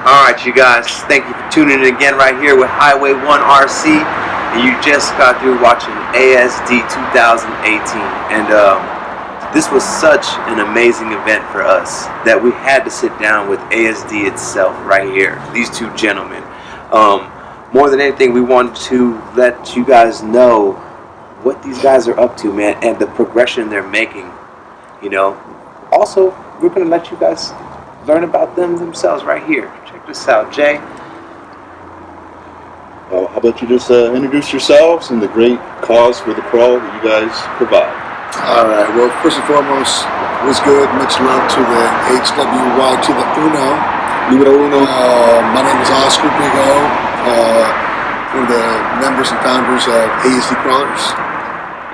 Alright, you guys, thank you for tuning in again right here with Highway 1 RC. And you just got through watching ASD 2018. And this was such an amazing event for us that we had to sit down with ASD itself right here, these two gentlemen. More than anything, we wanted to let you guys know what these guys are up to, man, and the progression they're making, you know. Also, we're going to let you guys learn about them themselves right here. Check this out, Jay. Well, how about you just introduce yourselves and the great cause for the crawl that you guys provide. All right. Well, first and foremost, what's good? Much love to the HWY to the Uno. Numero uno. My name is Oscar Big O, one of the members and founders of ASD Crawlers.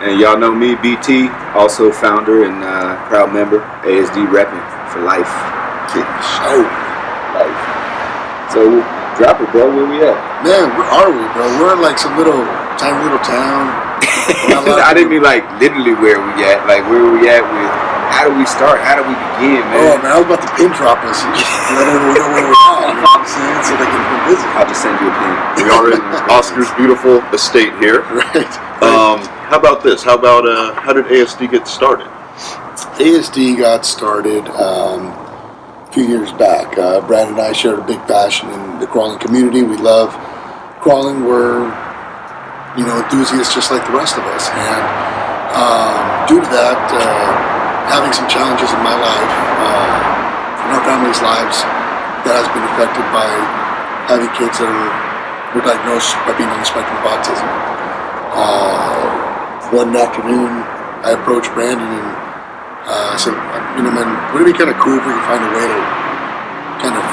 And y'all know me, BT, also founder and proud member, ASD repping for life. Show. Life. So, drop it, bro.Here we at? Man, where are we, bro? We're in like some tiny little town. I didn't mean like literally where we at. Like where we at with how do we start? How do we begin, man? Oh man, I was about to pin drop us and just let everyone know where we're at. You know what I'm saying? So they can come visit. I'll just send you a pin. We are in Oscar's beautiful estate here. Right. How about this? How did ASD get started? ASD got started a few years back. Brad and I shared a big passion in the crawling community. We love crawling. We're, enthusiasts just like the rest of us. And due to that, having some challenges in my life, in our family's lives, that has been affected by having kids that were diagnosed by being on the spectrum of autism. One afternoon, I approached Brandon and I said, man, wouldn't it be kind of cool if we could find a way to kind of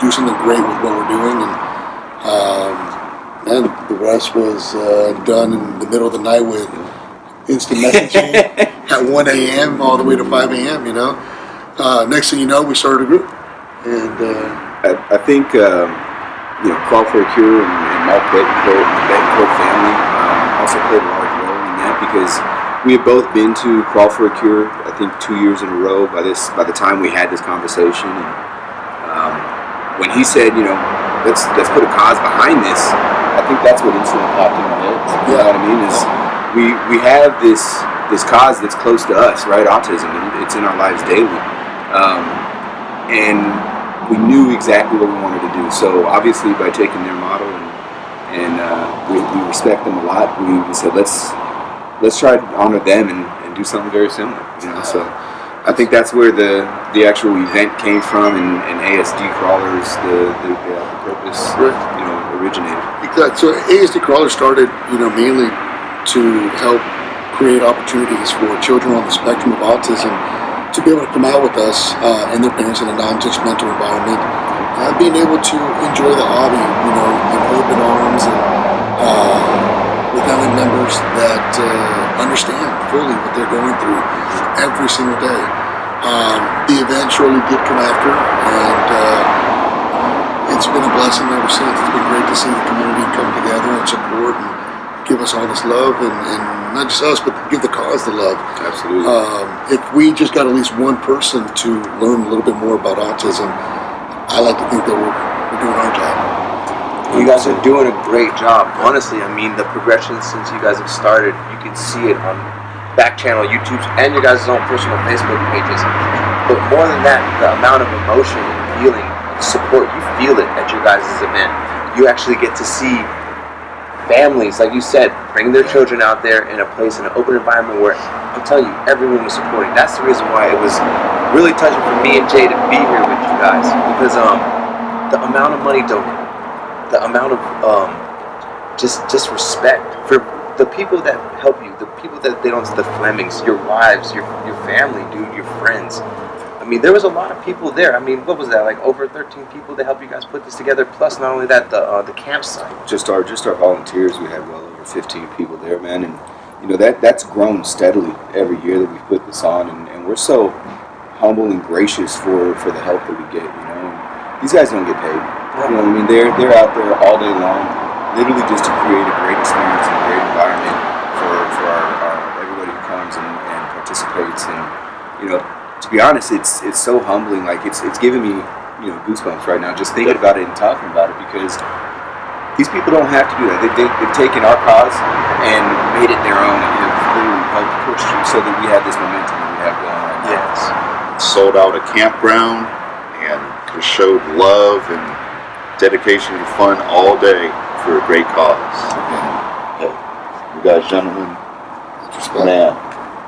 do something great with what we're doing? And the rest was done in the middle of the night with instant messaging at 1 a.m. all the way to 5 a.m., Next thing you know, we started a group. And I think, Crawl for a Cure and Mark Bettencourt and the Bettencourt family also played a large role in that because we had both been to Crawl for a Cure, I think 2 years in a row by the time we had this conversation. And when he said, let's put a cause behind this, I think that's what instantly popped in my head. You know what I mean? Is we have this cause that's close to us, right? Autism, and it's in our lives daily. And we knew exactly what we wanted to do. So obviously by taking their model and we respect them a lot, we said let's try to honor them and do something very similar. So I think that's where the actual event came from, and ASD Crawlers, the purpose, originated. Exactly. So ASD Crawlers started, mainly to help create opportunities for children on the spectrum of autism to be able to come out with us and their parents in a non-judgmental environment, being able to enjoy the hobby, in open arms and with family members that understand fully what they're going through every single day. The event surely did come after, and it's been a blessing ever since. It's been great to see the community come together and support and give us all this love, and not just us, but give the cause the love. Absolutely. If we just got at least one person to learn a little bit more about autism, I like to think that we're doing our job. You guys are doing a great job. Honestly, I mean, the progression since you guys have started, you can see it on back channel YouTube and your guys' own personal Facebook pages. But more than that, the amount of emotion and feeling, support, you feel it at your guys' event. You actually get to see families, like you said, bring their children out there in a place, in an open environment where, I'm telling you, everyone was supporting. That's the reason why it was really touching for me and Jay to be here with you guys, because the amount of money donated, the amount of just respect for the people that help you, the people that they don't, the Flemings, your wives, your family, dude, your friends. I mean, there was a lot of people there. I mean, what was that, like over 13 people to help you guys put this together? Plus, not only that, the campsite. Just our volunteers, we had well over 15 people there, man, and that's grown steadily every year that we put this on, and we're so humble and gracious for the help that we get. These guys don't get paid. They're out there all day long, literally just to create a great experience and a great environment for our everybody who comes and participates, and to be honest, it's so humbling. Like it's given me goosebumps right now just thinking about it and talking about it, because these people don't have to do that. They've taken our cause and made it their own, and have literally helped push you so that we have this momentum that we have going on right now. Yes. Sold out a campground and just showed love and dedication and fun all day for a great cause. Hey, you guys, gentlemen, man,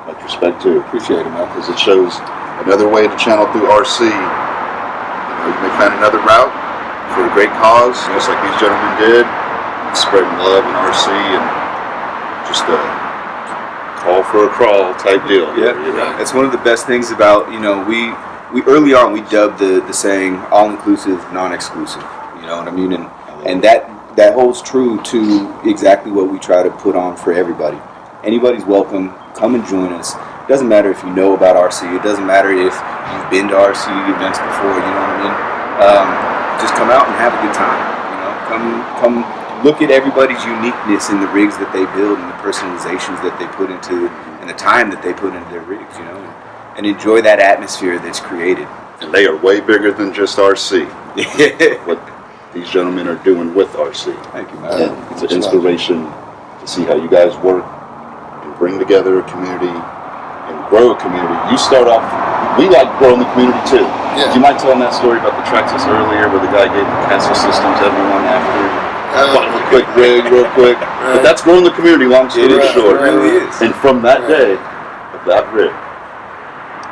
much respect too. Appreciate it, man, because it shows another way to channel through RC. You may find another route for a great cause, just like these gentlemen did, spreading love in RC and just a call for a crawl type deal. Yeah, that's one of the best things about, we early on we dubbed the saying all-inclusive, non-exclusive. You know what I mean? And that holds true to exactly what we try to put on for everybody. Anybody's welcome. Come and join us. It doesn't matter if you know about RC. It doesn't matter if you've been to RC events before. You know what I mean? Just come out and have a good time. Come look at everybody's uniqueness in the rigs that they build and the personalizations that they put into and the time that they put into their rigs. And enjoy that atmosphere that's created. And they are way bigger than just RC. What these gentlemen are doing with RC. Thank you, man. And it's an inspiration to see how you guys work and bring together a community and grow a community. You start off, we like growing the community too. Yeah. Do you mind telling that story about the Traxxas earlier where the guy gave the pencil systems to everyone after? Quick rig, real quick. Right. But that's growing the community, long story short. It really is. And from that day, of that rig,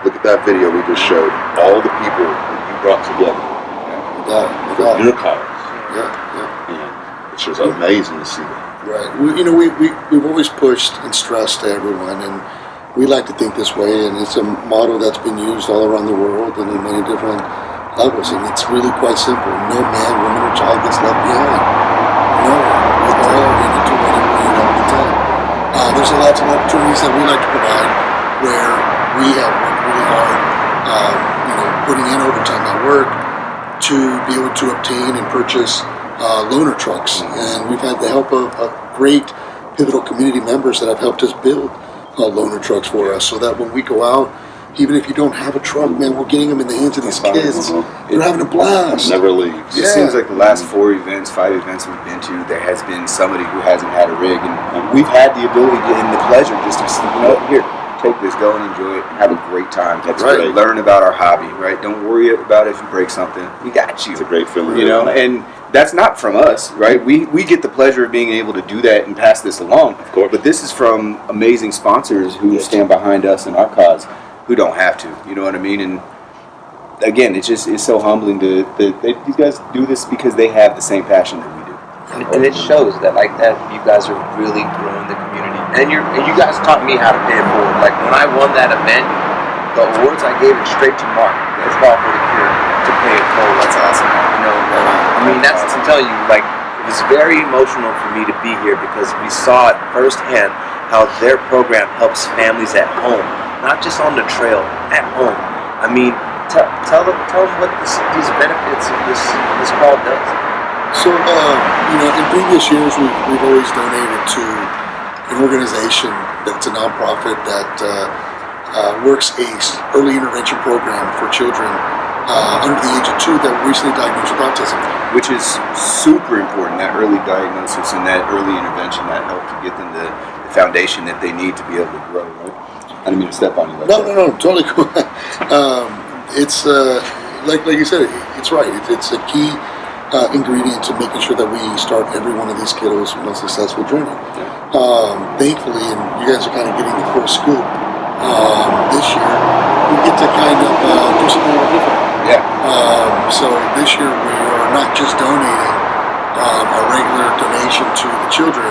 look at that video we just showed. All the people that you brought together. Your cars. Yeah. And it's just amazing to see that. Right. We've always pushed and stressed to everyone, and we like to think this way, and it's a motto that's been used all around the world and in many different levels, and it's really quite simple. No man, woman, or child gets left behind. No one. We're all in it to win and win all the time. There's lots of opportunities that we like to provide where we have worked really hard, putting in overtime at work to be able to obtain and purchase loaner trucks. And we've had the help of great pivotal community members that have helped us build loaner trucks for us, so that when we go out, even if you don't have a truck, man, we're getting them in the hands of these kids. They're having a blast. Never leaves. It seems like the last 5 events we've been to, there has been somebody who hasn't had a rig, and we've had the ability and the pleasure just to say, here, take this, go and enjoy it, have a great time. That's right. Learn about our hobby, right? Don't worry about if you break something. We got you. It's a great feeling. And that's not from us, right? We get the pleasure of being able to do that and pass this along. Of course. But this is from amazing sponsors who stand behind us and our cause, who don't have to. You know what I mean? And again, it's so humbling these guys do this because they have the same passion that we do. And it shows that you guys are really growing the community. And you guys taught me how to pay it forward. Like when I won that event, the awards I gave it straight to Mark. It's Call for the Cure to pay it forward. That's awesome. I'm telling you, it was very emotional for me to be here because we saw it firsthand how their program helps families at home, not just on the trail, at home. Tell them what these benefits of this call does. So, in previous years, we've always donated to an organization that's a nonprofit that works a early intervention program for children under the age of 2 that were recently diagnosed with autism. Which is super important, that early diagnosis and that early intervention that helps to get them the foundation that they need to be able to grow, right? I didn't mean to step on you like that. No, totally cool. It's, like you said, it's right. It's a key ingredient to making sure that we start every one of these kiddos on a successful journey. Yeah. Thankfully, and you guys are kind of getting the full scoop, this year, we get to kind of do something a little different. Yeah. So this year we are not just donating a regular donation to the children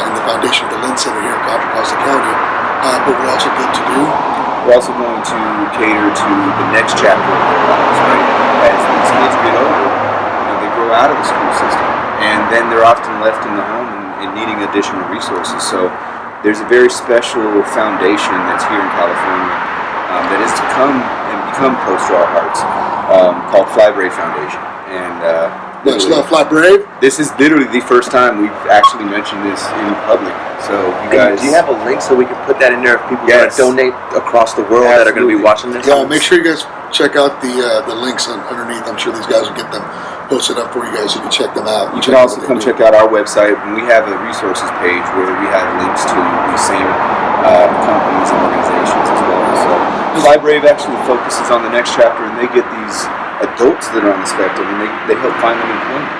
in the foundation of the Lynn Center here in Contra Costa County, but we also get to do. We're also going to cater to the next chapter of their lives, right? As these kids get older, they grow out of the school system, and then they're often left in the home and needing additional resources. So there's a very special foundation that's here in California that is to come and become close to our hearts, called Flybrae Foundation. And Much literally. love, Fly Brave. This is literally the first time we've actually mentioned this in public. So you guys, Do you have a link so we can put that in there if people Yes. want to donate across the world that are going to be watching this? Yeah, make sure you guys check out the links underneath. I'm sure these guys will get them posted up for you guys. You can check them out. you can also come check out our website, and we have a resources page where we have links to the same companies and organizations as well. So Fly Brave actually focuses on the next chapter, and they get these adults that are on the spectrum, and they help find them employment,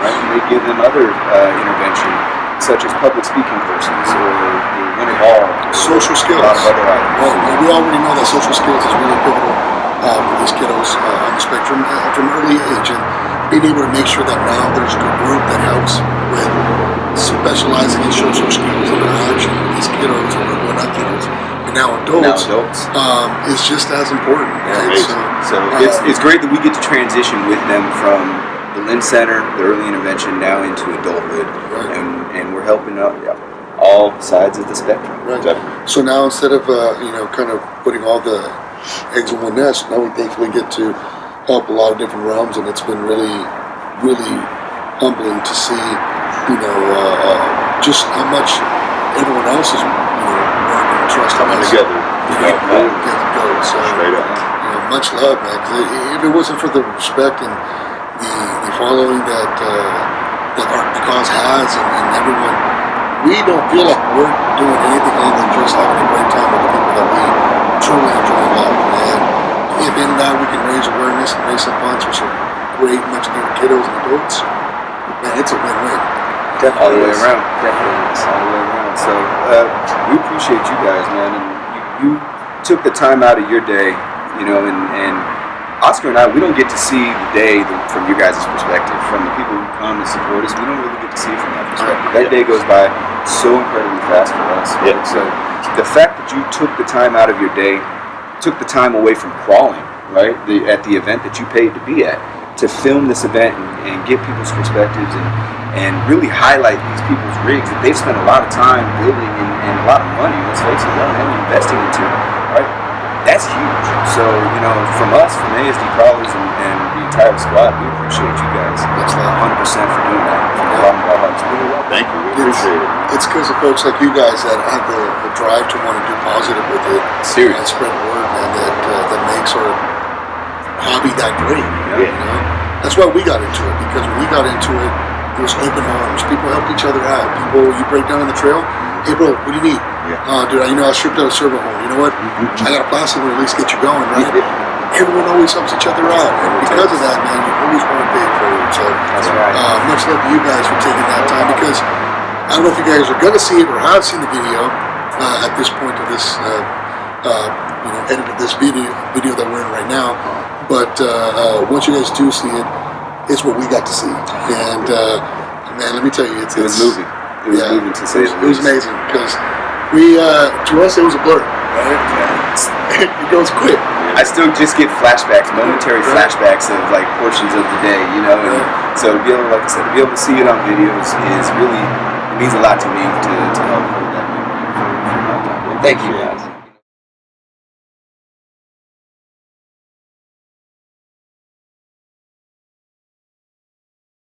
right? And they give them other intervention, such as public speaking courses or winter ball, Social skills. a lot of other items. Right. And we already know that social skills is really pivotal for these kiddos on the spectrum from early age, and being able to make sure that now there's a group that helps with specializing in social skills and interaction with these kiddos or not kiddos, and now adults, is just as important. Right? So it's great that we get to transition with them from the Lynn Center, the early intervention, now into adulthood, Right. and we're helping out all sides of the spectrum. Right. So now instead of kind of putting all the eggs in one nest, now we thankfully get to help a lot of different realms, and it's been really, really humbling to see, just how much everyone else is, working and trusting Coming us. together. Get to go. So Straight up. much love, man. 'Cause if it wasn't for the respect and the following that the cause has, and everyone, we don't feel like we're doing anything other than just having a great time with the people that we truly enjoy life. And if in that we can raise awareness and raise some funds for some great, much needed kiddos and adults, man, it's a win-win. Definitely All the way is. around. Definitely is. All the way around. So we appreciate you guys, man, and you took the time out of your day, and Oscar and I, we don't get to see the day from your guys' perspective, from the people who come and support us. We don't really get to see it from that perspective. That day goes by so incredibly fast for us. Yeah. So the fact that you took the time out of your day, took the time away from crawling, right, at the event that you paid to be at, to film this event and get people's perspectives and really highlight these people's rigs that they've spent a lot of time building and a lot of money, let's face it, and investing into, right? That's huge. So, from us, from ASD Crawlers and the entire squad, we appreciate you guys. That's 100% for doing that. From the bottom of our hearts. Thank you. We appreciate it. It's because of folks like you guys that have the drive to want to do positive with it. Serious. And spread word, man, that makes our hobby that great. Yeah. That's why we got into it, because when we got into it, it was open arms. People helped each other out. You break down on the trail, hey bro, what do you need? Yeah. Dude, I stripped out a servo horn. You know what? I got a plastic one to at least get you going, right? Everyone always helps each other out. And because of that, man, you always want to pay it forward. So That's right. much love to you guys for taking that time, because I don't know if you guys are going to see it or have seen the video at this point of this, edit of this video that we're in right now. But once you guys do see it, it's what we got to see. And man, let me tell you, It was moving. It was moving to say the it was least. amazing, because to us it was a blur, right? It goes quick. I still just get flashbacks, momentary flashbacks of like portions of the day, And so to be able, like I said, to be able to see it on videos is really, it means a lot to me to help hold that memory for my time. Thank you.